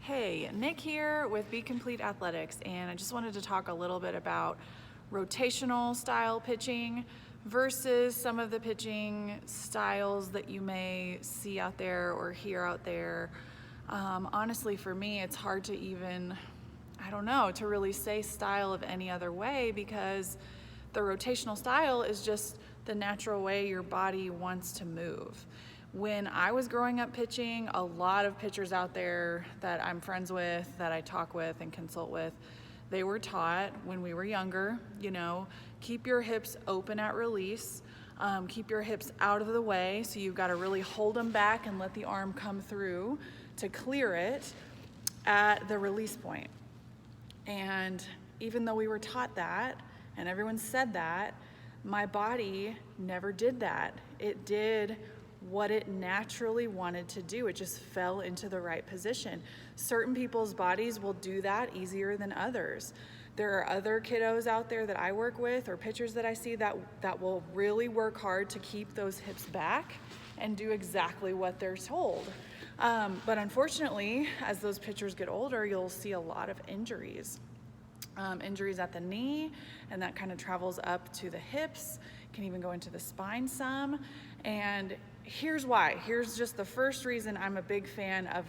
Hey, Nick here with Be Complete Athletics, and I just wanted to talk a little bit about rotational style pitching versus some of the pitching styles that you may see out there or hear out there. Honestly, for me, it's hard to even, to really say style of any other way, because the rotational style is just the natural way your body wants to move. When I was growing up pitching, a lot of pitchers out there that I'm friends with, that I talk with and consult with, they were taught when we were younger, keep your hips open at release, keep your hips out of the way, so you've got to really hold them back and let the arm come through to clear it at the release point. And even though we were taught that, and everyone said that, my body never did that. It did what it naturally wanted to do. It just fell into the right position. Certain people's bodies will do that easier than others. There are other kiddos out there that I work with, or pitchers that I see, that will really work hard to keep those hips back and do exactly what they're told. But unfortunately, as those pitchers get older, you'll see a lot of injuries. Injuries at the knee, and that kind of travels up to the hips, can even go into the spine some. And here's why. Here's just the first reason I'm a big fan of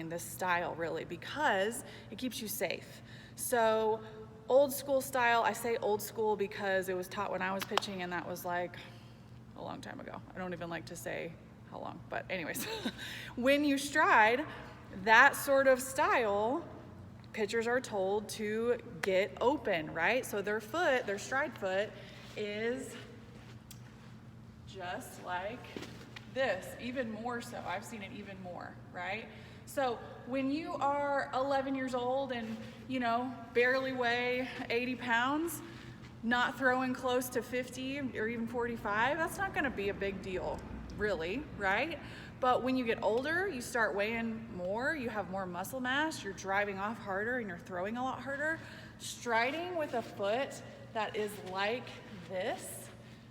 this style, really, because it keeps you safe. So old school style, I say old school because it was taught when I was pitching, and that was like a long time ago. I don't even like to say how long, but anyways. When you stride, that sort of style, pitchers are told to get open, right? So their stride foot is just like this, even more so. I've seen it even more, right? So when you are 11 years old and, barely weigh 80 pounds, not throwing close to 50 or even 45, that's not gonna be a big deal, really, right? But when you get older, you start weighing more, you have more muscle mass, you're driving off harder, and you're throwing a lot harder. Striding with a foot that is like this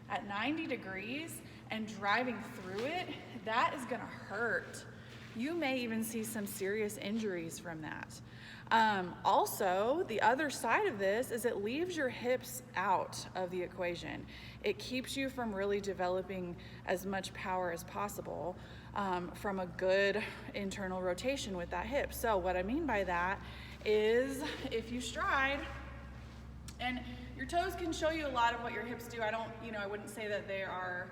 at 90 degrees and driving through it, that is gonna hurt. You may even see some serious injuries from that. Also, the other side of this is it leaves your hips out of the equation. It keeps you from really developing as much power as possible from a good internal rotation with that hip. So what I mean by that is, if you stride, and your toes can show you a lot of what your hips do. I wouldn't say that they are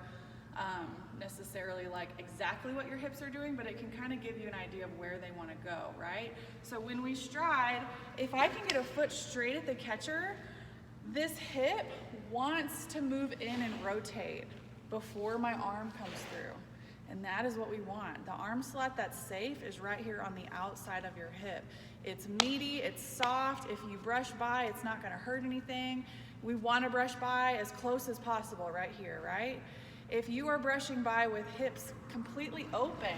necessarily like exactly what your hips are doing, but it can kind of give you an idea of where they want to go, right? So when we stride, if I can get a foot straight at the catcher, this hip wants to move in and rotate before my arm comes through. And that is what we want. The arm slot that's safe is right here on the outside of your hip. It's meaty, it's soft. If you brush by, it's not gonna hurt anything. We wanna brush by as close as possible right here, right? If you are brushing by with hips completely open,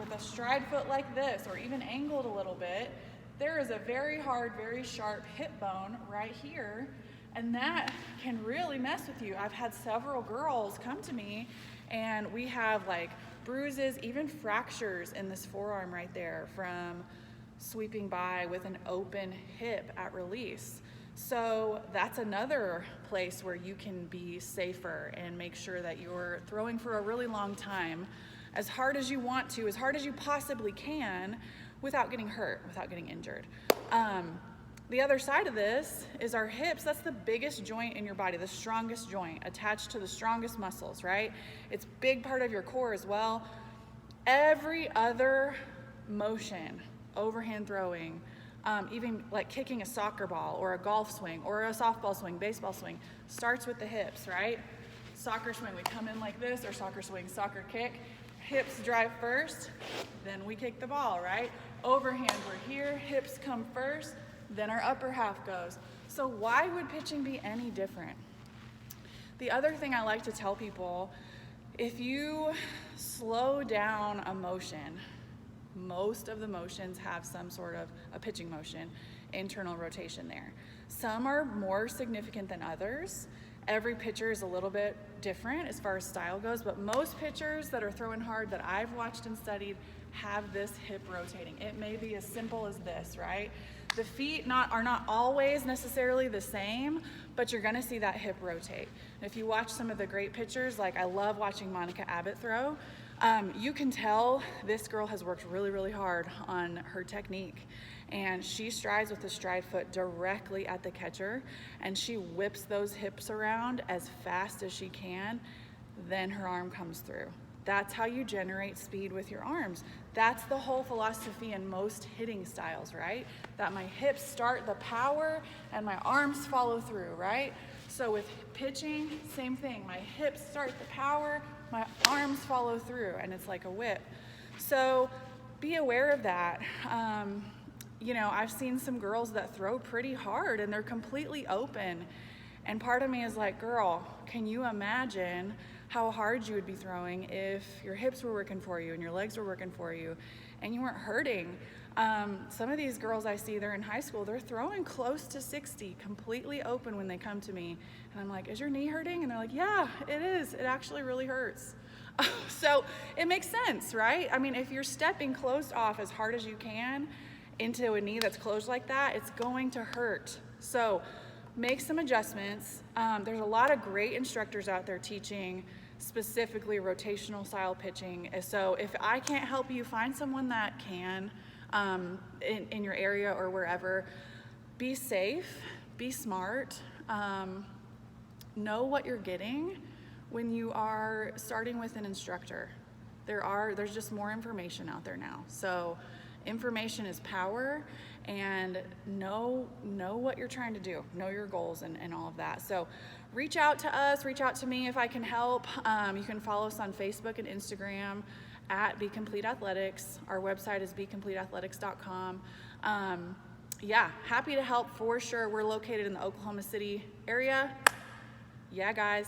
with a stride foot like this, or even angled a little bit, there is a very hard, very sharp hip bone right here, and that can really mess with you. I've had several girls come to me, and we have like bruises, even fractures in this forearm right there from sweeping by with an open hip at release. So that's another place where you can be safer and make sure that you're throwing for a really long time, as hard as you want to, as hard as you possibly can, without getting hurt, without getting injured. The other side of this is our hips. That's the biggest joint in your body, the strongest joint, attached to the strongest muscles, right? It's a big part of your core as well. Every other motion, overhand throwing, even like kicking a soccer ball or a golf swing or a softball swing, baseball swing, starts with the hips, right? Soccer swing, we come in like this, or soccer swing, soccer kick. Hips drive first, then we kick the ball, right? Overhand, we're here, hips come first, then our upper half goes. So why would pitching be any different? The other thing I like to tell people, if you slow down a motion, most of the motions have some sort of a pitching motion, internal rotation there. Some are more significant than others, Every pitcher is a little bit different as far as style goes, but most pitchers that are throwing hard that I've watched and studied have this hip rotating. It may be as simple as this, right? The feet are not always necessarily the same, but you're gonna see that hip rotate. And if you watch some of the great pitchers, like I love watching Monica Abbott throw, you can tell this girl has worked really, really hard on her technique. And she strides with the stride foot directly at the catcher, and she whips those hips around as fast as she can, then her arm comes through. That's how you generate speed with your arms. That's the whole philosophy in most hitting styles, right? That my hips start the power and my arms follow through, right? So with pitching, same thing. My hips start the power, my arms follow through, and it's like a whip. So be aware of that. You know, I've seen some girls that throw pretty hard and they're completely open. And part of me is like, girl, can you imagine how hard you would be throwing if your hips were working for you and your legs were working for you and you weren't hurting? Some of these girls I see, they're in high school, they're throwing close to 60, completely open when they come to me. And I'm like, is your knee hurting? And they're like, yeah, it is. It actually really hurts. So it makes sense, right? I mean, if you're stepping closed off as hard as you can into a knee that's closed like that, it's going to hurt. So make some adjustments. There's a lot of great instructors out there teaching specifically rotational style pitching. So if I can't help you, find someone that can in your area or wherever. Be safe, be smart, know what you're getting when you are starting with an instructor. There's just more information out there now. So information is power, and know what you're trying to do, know your goals and all of that. So reach out to us, reach out to me if I can help. You can follow us on Facebook and Instagram at Be Complete Athletics. Our website is becompleteathletics.com. Yeah, happy to help for sure. We're located in the Oklahoma City area. Yeah, guys.